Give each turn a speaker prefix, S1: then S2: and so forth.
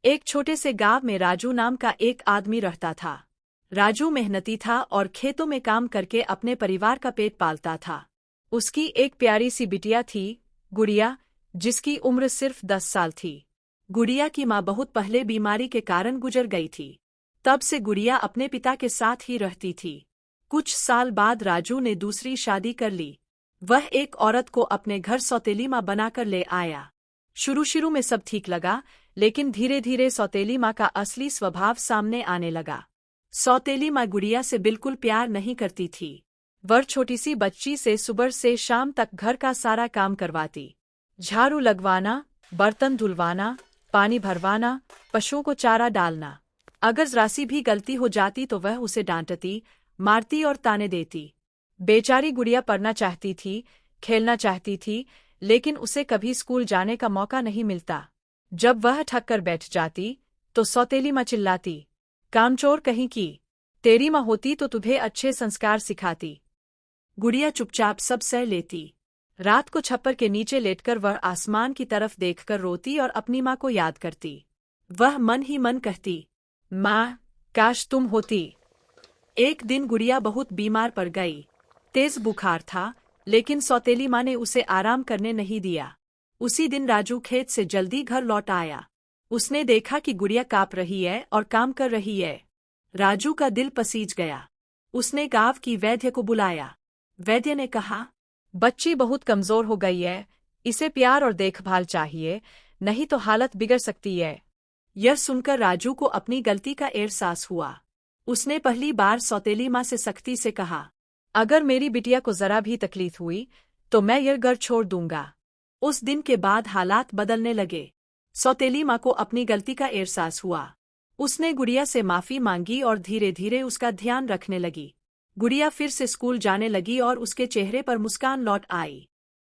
S1: एक छोटे से गांव में राजू नाम का एक आदमी रहता था। राजू मेहनती था और खेतों में काम करके अपने परिवार का पेट पालता था। उसकी एक प्यारी सी बिटिया थी, गुड़िया, जिसकी उम्र सिर्फ 10 साल थी। गुड़िया की माँ बहुत पहले बीमारी के कारण गुजर गई थी। तब से गुड़िया अपने पिता के साथ ही रहती थी। कुछ साल बाद राजू ने दूसरी शादी कर ली। वह एक औरत को अपने घर सौतेली माँ बनाकर ले आया। शुरू शुरू में सब ठीक लगा, लेकिन धीरे धीरे सौतेली माँ का असली स्वभाव सामने आने लगा। सौतेली माँ गुड़िया से बिल्कुल प्यार नहीं करती थी। वह छोटी सी बच्ची से सुबह से शाम तक घर का सारा काम करवाती। झाड़ू लगवाना, बर्तन धुलवाना, पानी भरवाना, पशुओं को चारा डालना। अगर जरा सी भी गलती हो जाती तो वह उसे डांटती, मारती और ताने देती। बेचारी गुड़िया पढ़ना चाहती थी, खेलना चाहती थी, लेकिन उसे कभी स्कूल जाने का मौका नहीं मिलता। जब वह थक कर बैठ जाती, तो सौतेली माँ चिल्लाती, कामचोर कहीं की, तेरी माँ होती तो तुझे अच्छे संस्कार सिखाती। गुड़िया चुपचाप सब सह लेती। रात को छप्पर के नीचे लेटकर वह आसमान की तरफ देखकर रोती और अपनी माँ को याद करती। वह मन ही मन कहती, माँ, काश तुम होती। एक दिन गुड़िया बहुत बीमार पड़ गई। तेज बुखार था, लेकिन सौतेली माँ ने उसे आराम करने नहीं दिया। उसी दिन राजू खेत से जल्दी घर लौट आया। उसने देखा कि गुड़िया काँप रही है और काम कर रही है। राजू का दिल पसीज गया। उसने गांव की वैद्य को बुलाया। वैद्य ने कहा, बच्ची बहुत कमजोर हो गई है, इसे प्यार और देखभाल चाहिए, नहीं तो हालत बिगड़ सकती है। यह सुनकर राजू को अपनी गलती का एहसास हुआ। उसने पहली बार सौतेली माँ से सख्ती से कहा, अगर मेरी बिटिया को जरा भी तकलीफ हुई तो मैं यह घर छोड़ दूंगा। उस दिन के बाद हालात बदलने लगे। सौतेली माँ को अपनी गलती का एहसास हुआ। उसने गुड़िया से माफी मांगी और धीरे धीरे उसका ध्यान रखने लगी। गुड़िया फिर से स्कूल जाने लगी और उसके चेहरे पर मुस्कान लौट आई।